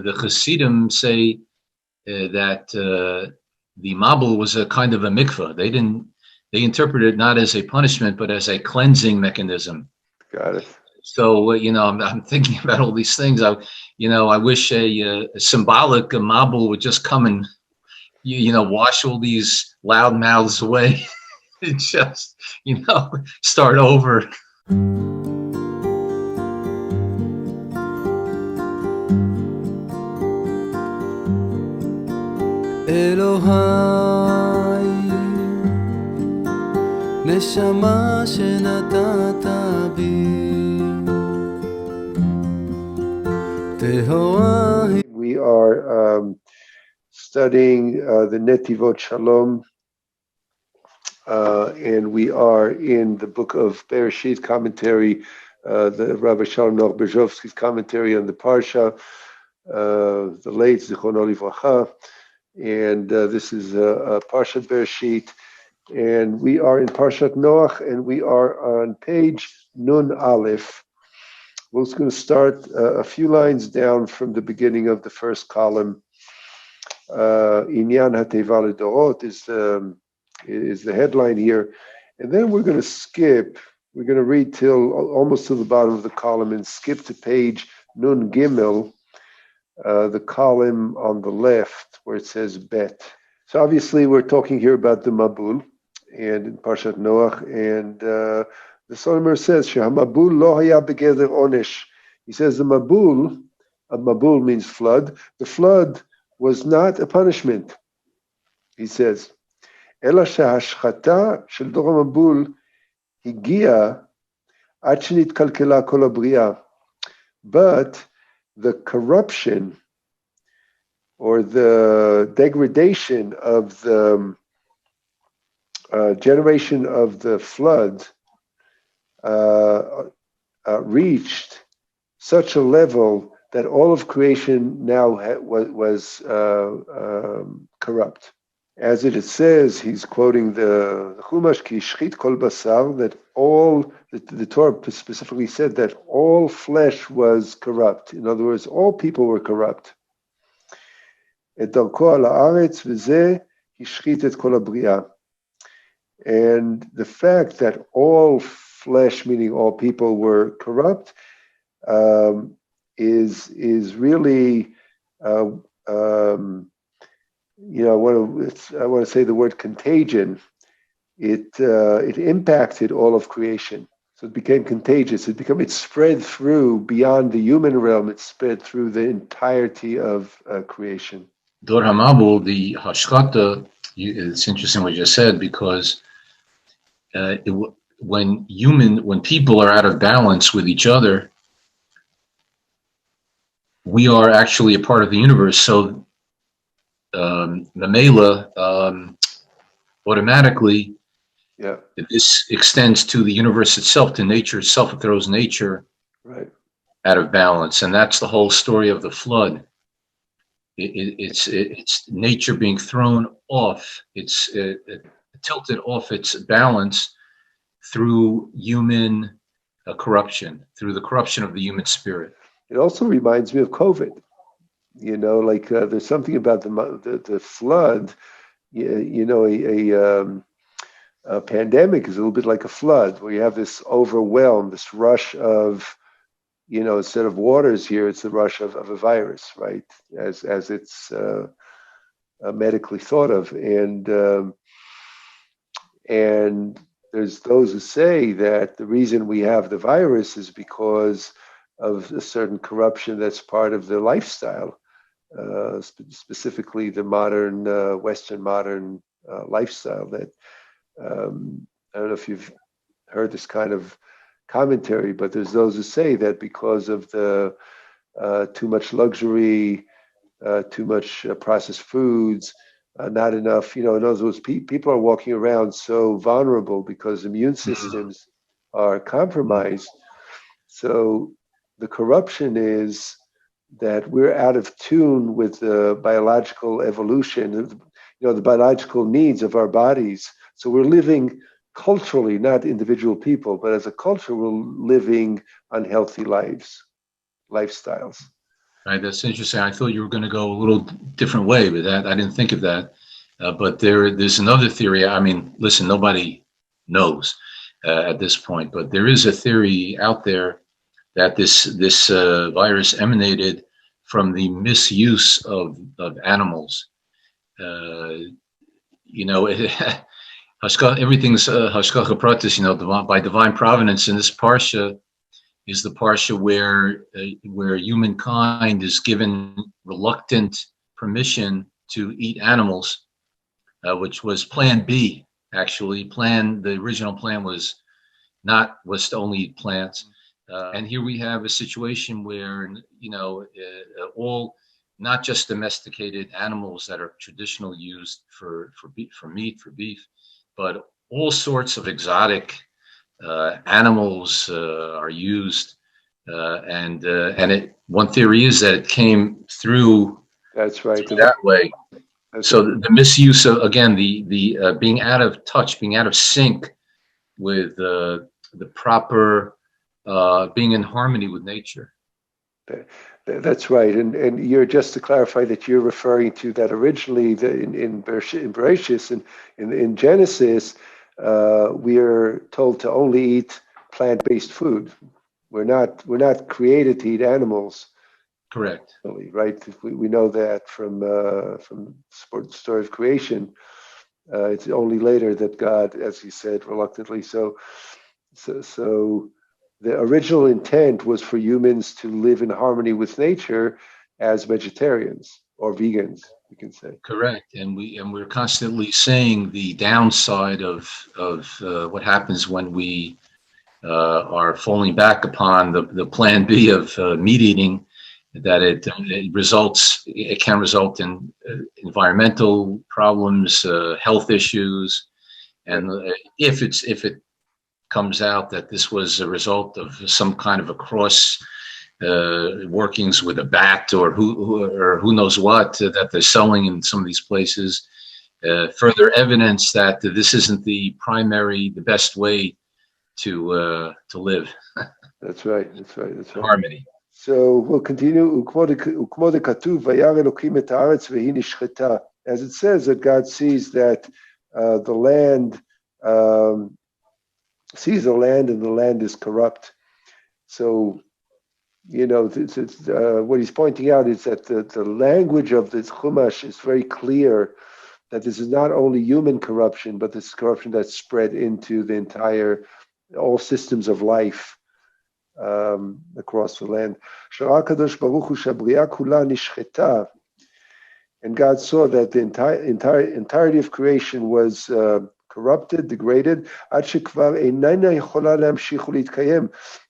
the Hasidim say that the Mabul was a kind of a mikveh. They interpreted it not as a punishment, but as a cleansing mechanism. Got it. So, I'm thinking about all these things. I wish a symbolic Mabul would just come and, wash all these loud mouths away and just, start over. אלוהי, נשמה שנתת בי, טהורה. We are studying the Netivot Shalom, and we are in the book of Bereshit commentary, the Rabbi Shalom Noach Berzhovsky's commentary on the Parsha, the late Zichrono Livracha. And this is Parashat Bereshit, and we are in Parashat Noah, and we are on page Nun Aleph. We're just going to start a few lines down from the beginning of the first column. Inyan HaTeva L'Dorot is the headline here, and then we're going to skip. We're going to read till almost to the bottom of the column and skip to page Nun Gimel, the column on the left where it says Bet. So obviously we're talking here about the Mabul and in Parashat Noah, and the Slonimer says Mabul lo haya begeder onesh. He says the Mabul means flood. The flood was not a punishment. He says Ela shehashchata shel dor Mabul higia ad shenitkalkela kol habriya, but the corruption or the degradation of the generation of the flood reached such a level that all of creation now was corrupt. As it says, he's quoting the Chumash, Ki shchit kol basar, that the Torah specifically said that all flesh was corrupt. In other words, all people were corrupt. Et darko al haaretz v'zeh hishchit et kol habriya. And the fact that all flesh, meaning all people, were corrupt, is really I want to say the word contagion. It impacted all of creation, so it became contagious. It spread through beyond the human realm. It spread through the entirety of creation. Dor HaMabul, the Hashchata, it's interesting what you just said, because when people are out of balance with each other, we are actually a part of the universe. So Mamela, automatically, this extends to the universe itself, to nature itself. It throws nature out of balance, and that's the whole story of the flood. It's nature being thrown off. It's tilted off its balance through human corruption, through the corruption of the human spirit. It also reminds me of COVID. There's something about the flood. A pandemic is a little bit like a flood, where you have this overwhelm, this rush of, instead of waters here, it's the rush of a virus, right? As it's medically thought of, and there's those who say that the reason we have the virus is because of a certain corruption that's part of the lifestyle. Specifically the modern, Western modern lifestyle that, I don't know if you've heard this kind of commentary, but there's those who say that because of the too much luxury, too much processed foods, not enough, in other words, people are walking around so vulnerable because immune systems are compromised. So the corruption is that we're out of tune with the biological evolution, the biological needs of our bodies. So we're living culturally, not individual people, but as a culture, we're living unhealthy lifestyles. Right, that's interesting. I thought you were going to go a little different way with that. I didn't think of that. But there's another theory. I mean, listen, nobody knows at this point, but there is a theory out there that this virus emanated from the misuse of animals. You know, everything's hashgacha pratis. You know, by divine providence. In this parsha is the parsha where humankind is given reluctant permission to eat animals, which was Plan B. Actually, the original plan was to only eat plants. And here we have a situation where, you know, all not just domesticated animals that are traditionally used for meat, for beef, but all sorts of exotic animals are used. One theory is that it came through. That's right. That way. So the misuse of, again, the being out of touch, being out of sync with the proper being in harmony with nature. That's right, and you're, just to clarify, that you're referring to that originally in Bereshis and in Genesis, we are told to only eat plant-based food. We're not created to eat animals. Correct. Right. We know that from the story of creation. It's only later that God, as he said, reluctantly. So the original intent was for humans to live in harmony with nature as vegetarians or vegans, we can say. Correct, and we're constantly saying the downside of what happens when we are falling back upon the plan B of meat eating, that it can result in environmental problems, health issues, and if it comes out that this was a result of some kind of a cross workings with a bat or who knows what that they're selling in some of these places, further evidence that this isn't the best way to live. That's right. Harmony. So we'll continue. As it says that God sees that the land sees the land, and the land is corrupt. So, you know, what he's pointing out is that the language of this Chumash is very clear, that this is not only human corruption, but this corruption that's spread into all systems of life across the land. And God saw that the entirety of creation was corrupted, degraded,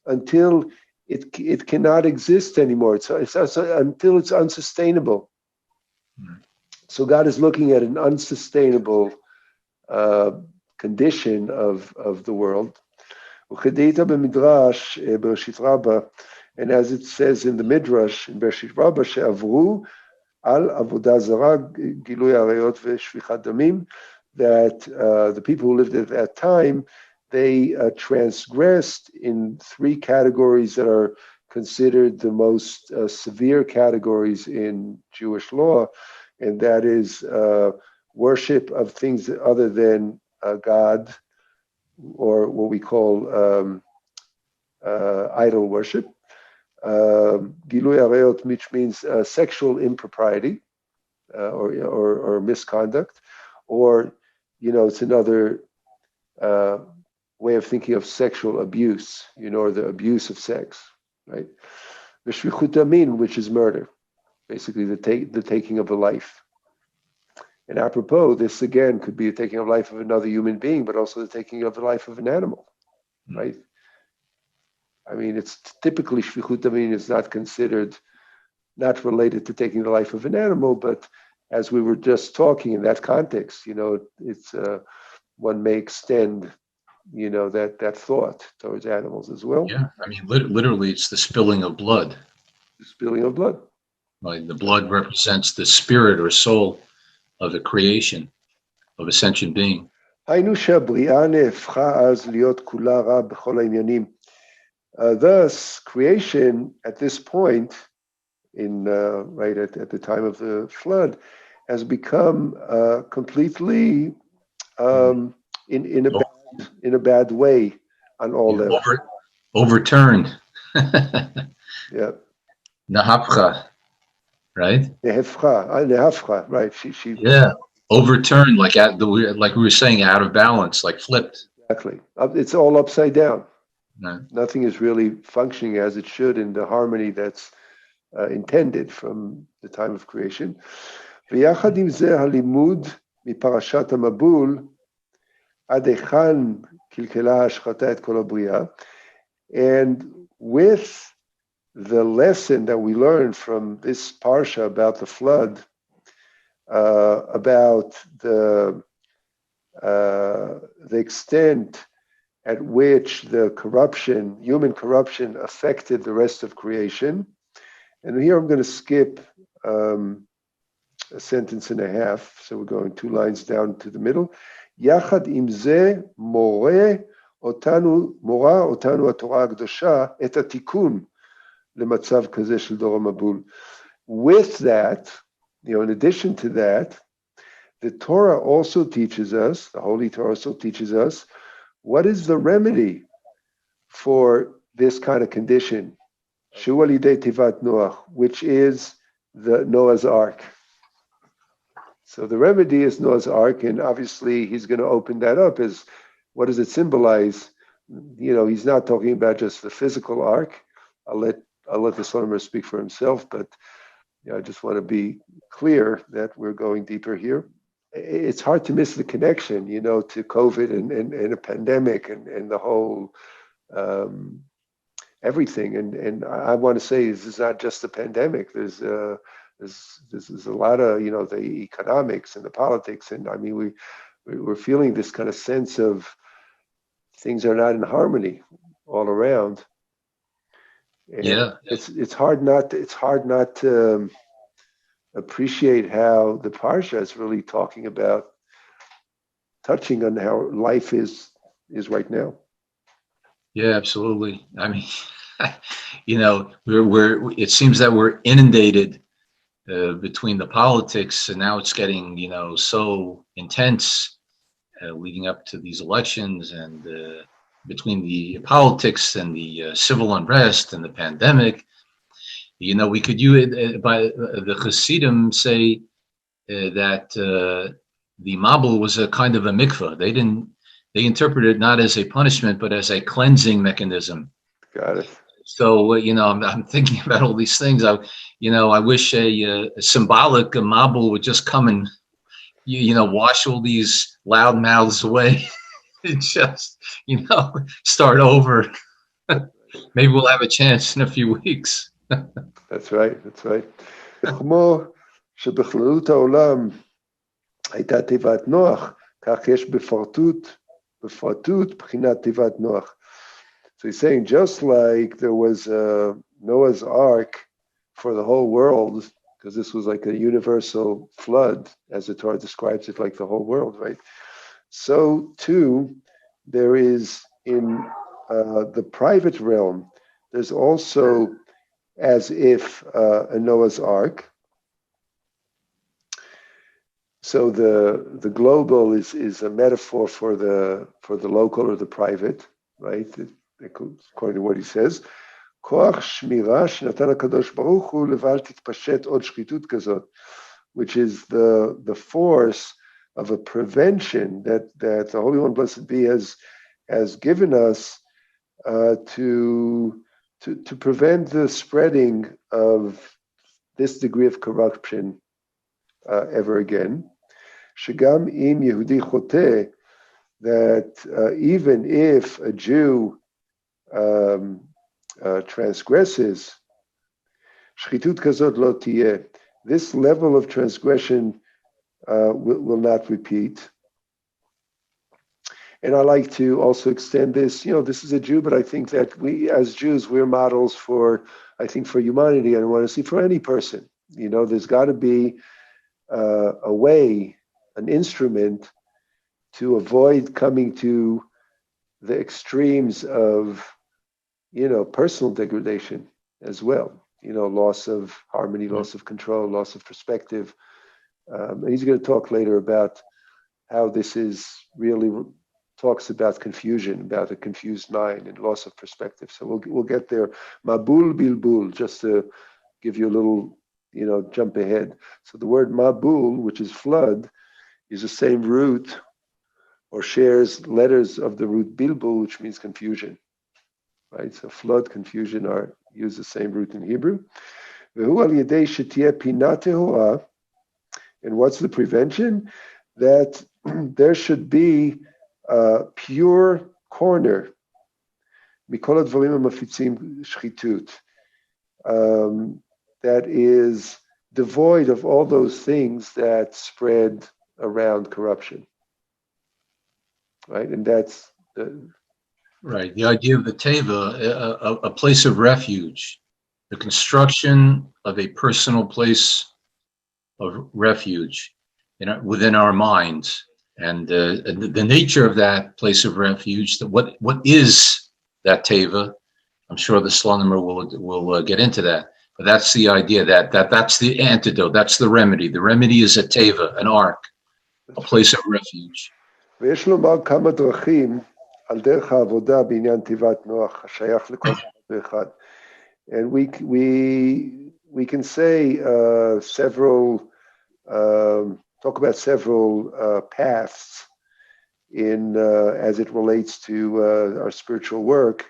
until it cannot exist anymore. Until it's unsustainable. So God is looking at an unsustainable condition of the world. And as it says in the Midrash, in Bereshit Rabbah, she'avru al avodah zara gilui arayot ve'shfichat damim, that the people who lived at that time, they transgressed in three categories that are considered the most severe categories in Jewish law, and that is worship of things other than God, or what we call idol worship. Gilui arayot, which means sexual impropriety or misconduct, or, you know, it's another way of thinking of sexual abuse, you know, or the abuse of sex, right? The shvichut damin, which is murder, basically the taking of a life. And apropos, this again could be the taking of life of another human being, but also the taking of the life of an animal, right? I mean, it's typically shvichut damin is not related to taking the life of an animal, but as we were just talking in that context, you know, it's one may extend, you know, that thought towards animals as well. Yeah, I mean, literally, it's the spilling of blood. The spilling of blood. Right, the blood represents the spirit or soul of the creation of a sentient being. Thus, creation at this point right at the time of the flood, has become completely in a bad way on all levels. Overturned. Yeah. Nahapcha, right? Nehafcha, right? She Yeah, overturned, like we were saying, out of balance, like flipped. exactly. It's all upside down. Right. Nothing is really functioning as it should in the harmony that's intended from the time of creation. ויחד עם זה הלימוד מפרשת המבול עד היכן קלקלה ההשחתה את כל הבריאה. And with the lesson that we learned from this parsha about the flood, about the extent at which the corruption, human corruption, affected the rest of creation. And here I'm going to skip a sentence and a half, so we're going 2 lines down to the middle. יחד עם זה מורה אותנו התורה הקדושה את התיקון למצב כזה של דור המבול. With that, in addition to that, the Torah also teaches us, the Holy Torah also teaches us, what is the remedy for this kind of condition? Shu al yidei Netivot Noah, which is the Noah's Ark. So the remedy is Noah's Ark, and obviously he's going to open that up as what does it symbolize? He's not talking about just the physical ark. I'll let the Slonimer speak for himself, but I just want to be clear that we're going deeper here. It's hard to miss the connection, to COVID and a pandemic and the whole everything. And I want to say this is not just the pandemic. There's a lot of the economics and the politics, and I mean we're feeling this kind of sense of things are not in harmony all around. And yeah, it's hard not to appreciate how the parsha is really touching on how life is right now. Yeah, absolutely. I mean, it seems that we're inundated between the politics, and now it's getting so intense leading up to these elections, and between the politics and the civil unrest and the pandemic. We could use it by the Hasidim say that the Mabul was a kind of a mikveh. They interpreted it not as a punishment, but as a cleansing mechanism. Got it. So, I'm thinking about all these things. I wish a symbolic Mabul would just come and, wash all these loud mouths away and just, start over. Maybe we'll have a chance in a few weeks. That's right. כמו שבכללות העולם הייתה תיבת נוח, כך יש בפרטות בחינת תיבת נוח. So he's saying just like there was Noah's Ark for the whole world, because this was like a universal flood, as the Torah describes it, like the whole world, right? So too, there is in the private realm, there's also as if a Noah's Ark. So the global is a metaphor for the local or the private, right? According to what he says. כוח שמירה שנתן הקדוש ברוך הוא לבל תתפשט עוד שחיתות כזאת, which is the force of a prevention that the Holy One, blessed be, has given us to prevent the spreading of this degree of corruption ever again. שגם אם יהודי חוטא, that even if a Jew transgresses, שחיתות כזאת לא תהיה. This level of transgression will not repeat. And I like to also extend this, this is a Jew, but I think that we as Jews, we're models for humanity, and I want to see for any person. There's got to be a way, an instrument to avoid coming to the extremes of, personal degradation as well. loss of harmony, loss of control, loss of perspective. And he's going to talk later about how this is really talks about confusion, about a confused mind and loss of perspective. So we'll get there. Mabul, Bilbul, just to give you a little, jump ahead. So the word Mabul, which is flood, is the same root or shares letters of the root Bilbul, which means confusion. Right? So flood, confusion use the same root in Hebrew. And what's the prevention? That there should be a pure corner, that is devoid of all those things that spread around corruption. Right? And that's right. The idea of the teva, a place of refuge, the construction of a personal place of refuge within our minds, and the nature of that place of refuge. What is that teva? I'm sure the Slonimer will get into that, but that's the idea that's the antidote. That's the remedy. The remedy is a teva, an ark, a place of refuge. ויש לומר כמה דרכים על דרך העבודה בעניין תיבת נוח השייך לכל אחד ואחד. And we can say talk about several paths in as it relates to our spiritual work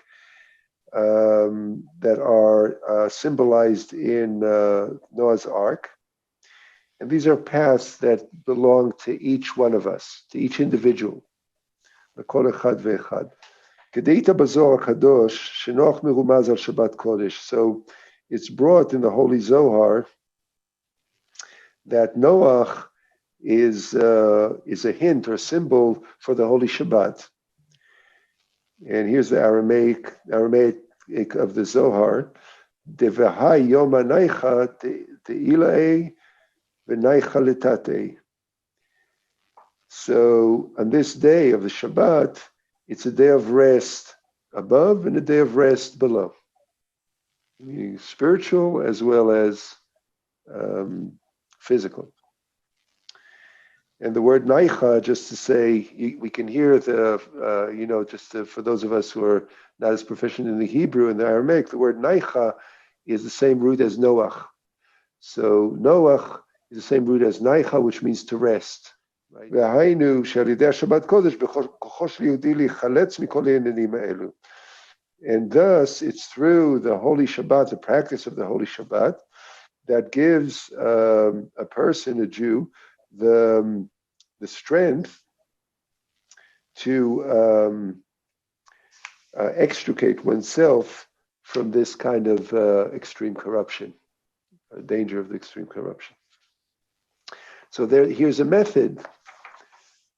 that are symbolized in Noah's Ark. And these are paths that belong to each one of us, to each individual. לכל אחד ואחד. כדאית בזוהר הקדוש שנוח מרומז על שבת קודש. So it's brought in the Holy Zohar that Noah is a hint or symbol for the Holy Shabbat. And here's the Aramaic of the Zohar. Devahai yom anaycha te'ilae v'naycha letate. So on this day of the Shabbat, it's a day of rest above and a day of rest below, meaning spiritual as well as physical. And the word naicha, just to say, we can hear for those of us who are not as proficient in the Hebrew and the Aramaic, the word naicha is the same root as Noach. So Noach is the same root as naicha, which means to rest. Right? And thus, it's through the Holy Shabbat, the practice of the Holy Shabbat, that gives a person, a Jew, the strength to extricate oneself from this kind of extreme corruption, danger of the extreme corruption. So here's a method,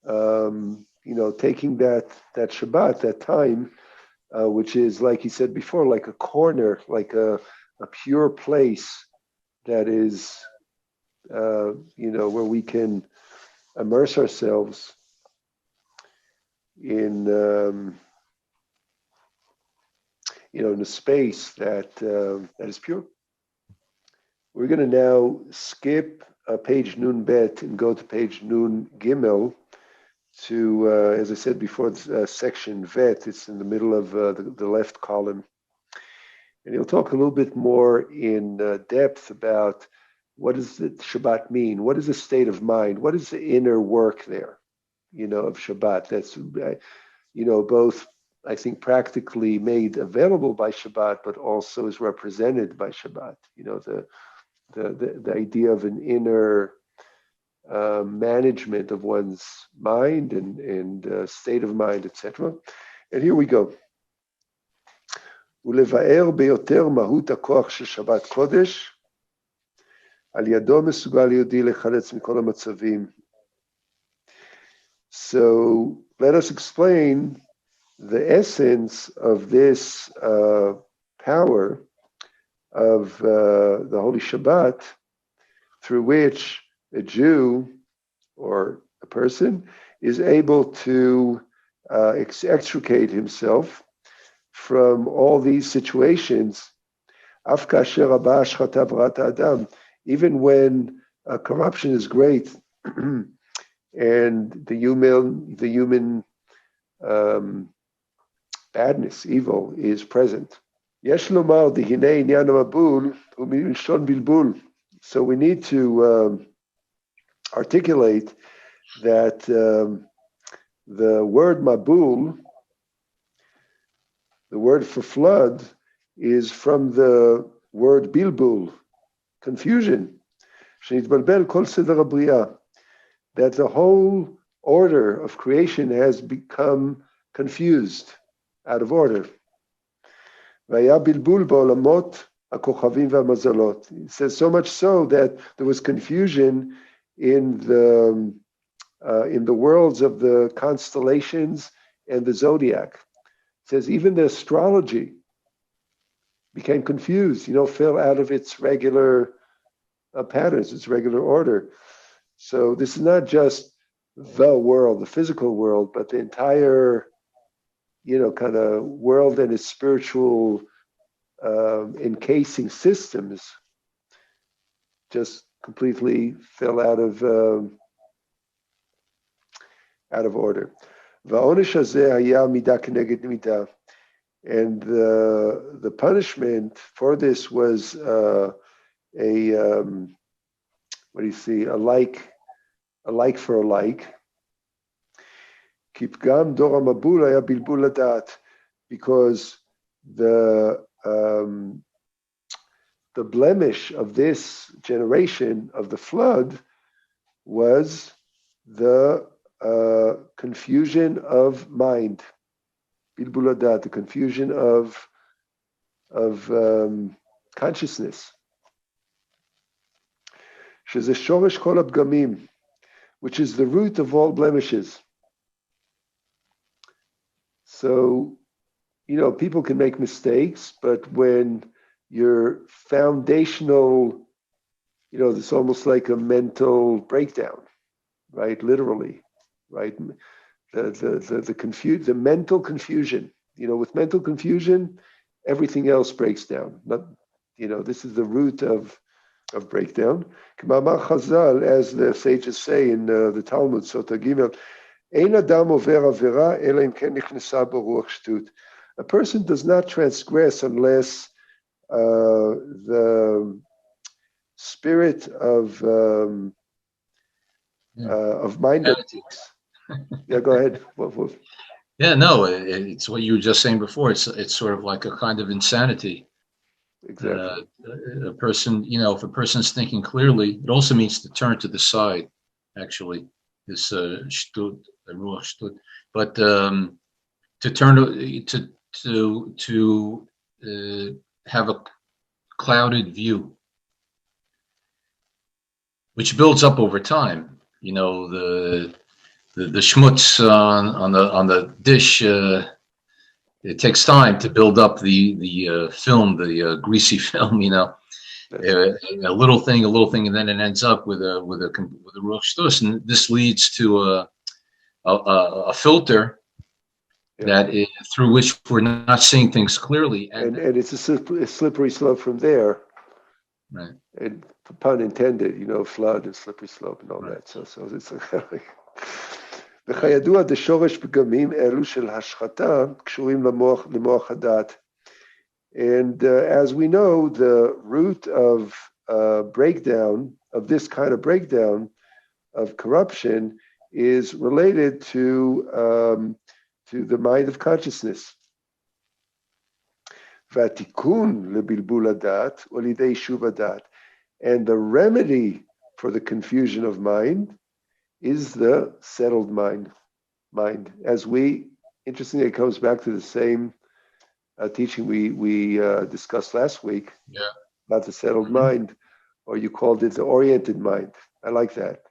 taking that Shabbat, that time, which is, like he said before, like a corner, like a pure place that is, where we can immerse ourselves in, in a space that is pure. We're going to now skip page Nun Bet and go to page Nun Gimel to, as I said before, section Vet. It's in the middle of the left column. And he'll talk a little bit more in depth about what does the Shabbat mean? What is the state of mind? What is the inner work there, of Shabbat? That's, both, I think, practically made available by Shabbat, but also is represented by Shabbat. The idea of an inner management of one's mind and state of mind, etc. And here we go. ולבאר ביותר מהות הכוח של שבת קודש, על ידו מסוגל יהודי לחלץ מכל המצבים. So let us explain the essence of this power of the Holy Shabbat, through which a Jew or a person is able to extricate himself from all these situations, אף כאשר הבאה השחתה בראת האדם, even when corruption is great and the human badness, evil, is present. יש לומר, דהנה עניין המבול הוא מלשון בלבול. So we need to articulate that the word Mabul, the word for flood, is from the word Bilbul, confusion. שנתבלבל כל סדר הבריאה, that the whole order of creation has become confused, out of order. והיה בלבול בעולמות הכוכבים והמזלות. It says so much so that there was confusion in the worlds of the constellations and the zodiac. It says even the astrology became confused, fell out of its regular patterns, its regular order. So this is not just the world, the physical world, but the entire, kind of world and its spiritual encasing systems just completely fell out of order. והעונש הזה היה מידה כנגד מידה. And the punishment for this was a like for a like. כי פגם דור המבול היה בלבול לדעת, because the blemish of this generation of the flood was the confusion of mind, bilbul hadat, the confusion of consciousness. שזה שורש כל הפגמים, which is the root of all blemishes. So, people can make mistakes, but when your foundational, it's almost like a mental breakdown, right? Literally, right? The mental confusion, with mental confusion, everything else breaks down. This is the root of breakdown. K'mamar Chazal, as the sages say in the Talmud, Sota Gimel, Ein adam over avera ela im ken nichnesa bo ruach shtut. A person does not transgress unless the spirit of mind. Yeah, go ahead. Yeah, no, it's what you were just saying before. It's sort of like a kind of insanity. Exactly. A person, if a person's thinking clearly, it also means to turn to the side. Actually, this shtut, ruach shtut, but to turn to have a clouded view, which builds up over time. The schmutz on the dish. It takes time to build up the film, the greasy film. A little thing, and then it ends up with a ruach shtus, and this leads to a filter that is, through which we're not seeing things clearly, and it's a slippery slope from there. Right. And pun intended, flood and slippery slope and all right. that. So it's like. וכידוע דשורש פגמים אלו של השחתה קשורים למוח הדעת. And as we know, the root of breakdown, of this kind of breakdown of corruption, is related to the mind of consciousness. והתיקון לבלבול הדעת הוא על ידי יישוב הדעת. And the remedy for the confusion of mind is the settled mind. As interestingly, it comes back to the same teaching we discussed last week about the settled mind, or you called it the oriented mind. I like that.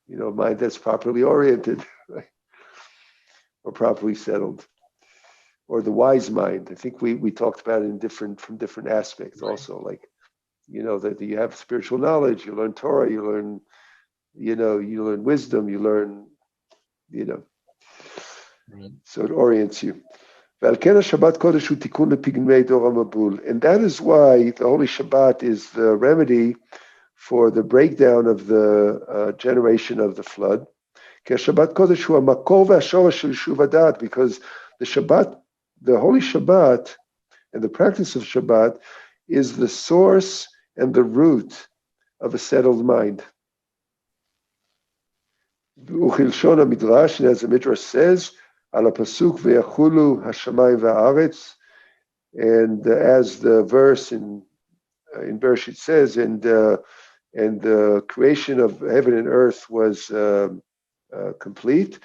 Mind that's properly oriented, right? Or properly settled, or the wise mind. I think we talked about it from different aspects also, like, that you have spiritual knowledge, you learn Torah, you learn wisdom, you learn, Right. So it orients you. ועל כן השבת קודש הוא תיקון לפגמי דור המבול. And that is why the Holy Shabbat is the remedy for the breakdown of the generation of the flood. כי השבת קודש הוא המקור והשורש של שוב הדעת, because the Shabbat, the Holy Shabbat, and the practice of Shabbat is the source and the root of a settled mind. וכלשון המדרש, and as the Midrash says, על הפסוק ויחולו השמיים והארץ, and as the verse in Bereshit says, and the creation of heaven and earth was complete.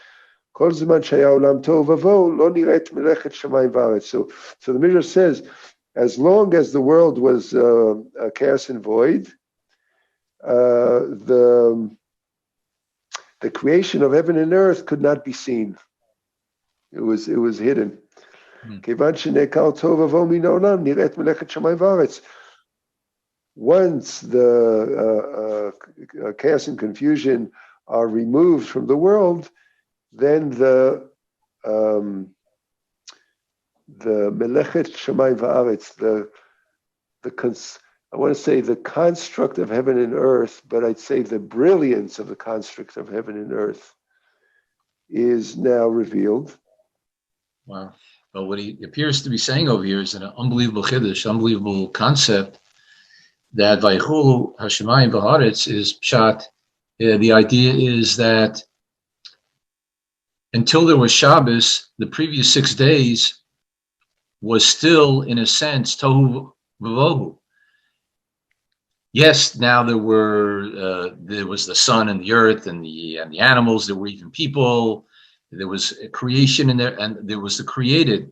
כל זמן שהיה עולם תוהו ובוהו, לא נראית מלאכת שמיים וארץ. So the Midrash says, as long as the world was chaos and void, the creation of heaven and earth could not be seen. It was hidden. כיוון שנעקר תוהו ובוהו מן העולם, נראית מלאכת שמיים וארץ. Once the chaos and confusion are removed from the world, then the melechet shamayim va'aretz, I want to say the construct of heaven and earth, but I'd say the brilliance of the construct of heaven and earth is now revealed. Wow. Well, what he appears to be saying over here is an unbelievable chiddush, unbelievable concept, that Vaychulu Hashemayim V'Haaretz is pshat. The idea is that until there was Shabbos, the previous 6 days was still, in a sense, tohu v'vohu. Yes, now there was the sun and the earth and the animals. There were even people. There was a creation in there, and there was the created,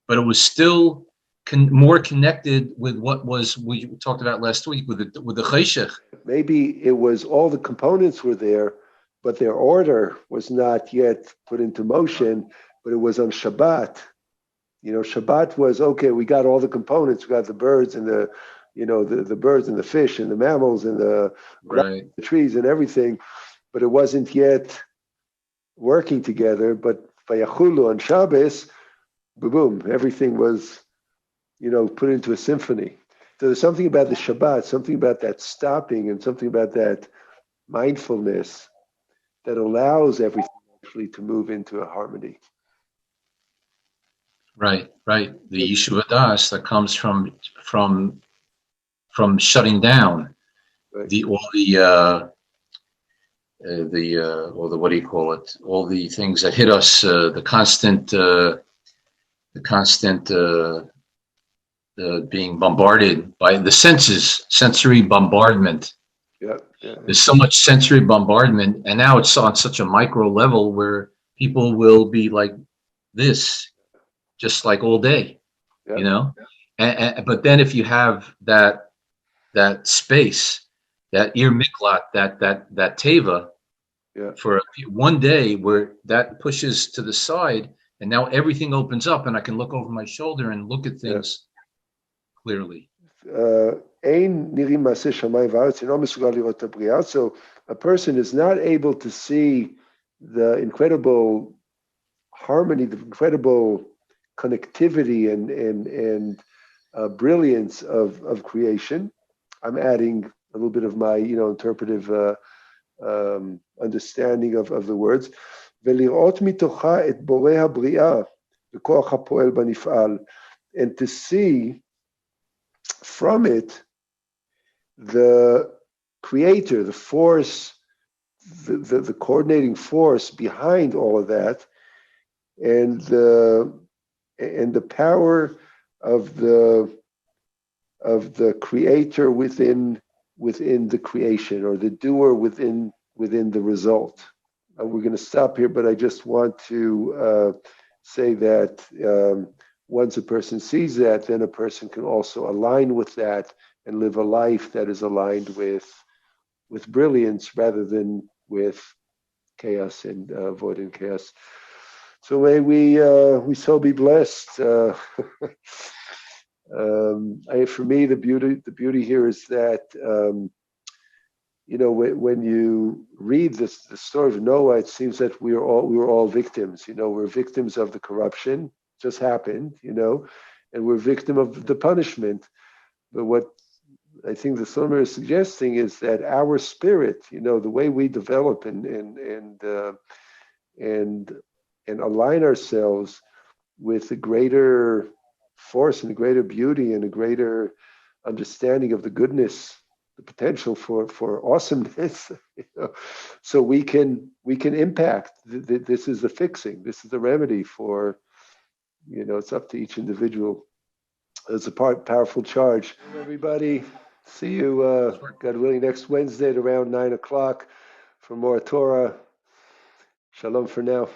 but it was still more connected with what we talked about last week with the cheshech. Maybe it was all the components were there, but their order was not yet put into motion. But it was on Shabbat. Shabbat was okay. We got all the components. We got the birds and the birds and the fish and the mammals and the trees and everything, but it wasn't yet working together. But by Yachulu on Shabbos, boom, everything was, put into a symphony. So there's something about the Shabbat, something about that stopping, and something about that mindfulness that allows everything actually to move into a harmony. Right. The Yeshuva Das that comes from shutting down what do you call it? All the things that hit us, the constant being bombarded by the senses, sensory bombardment. Yeah. There's so much sensory bombardment, and now it's on such a micro level where people will be like this, just like all day, but then if you have that space, that ir miklat, that teva, for one day where that pushes to the side, and now everything opens up, and I can look over my shoulder and look at things clearly. So a person is not able to see the incredible harmony, the incredible connectivity and brilliance of creation. I'm adding a little bit of my interpretive understanding of the words. And to see from it the creator, the force, the coordinating force behind all of that, and the power of the creator within the creation, or the doer within the result. We're going to stop here, but I just want to say that once a person sees that, then a person can also align with that and live a life that is aligned with brilliance rather than with chaos and avoiding chaos. So may we so be blessed. For me, the beauty here is that when you read the story of Noah, it seems that we were all victims. We're victims of the corruption, just happened, and we're victim of the punishment. But what I think the Slonimer is suggesting is that our spirit, the way we develop and align ourselves with a greater force and a greater beauty and a greater understanding of the goodness, the potential for awesomeness, so we can impact. This is the fixing. This is the remedy for. It's up to each individual. It's a powerful charge. Everybody, see you, God willing, next Wednesday at around 9:00 for more Torah. Shalom for now.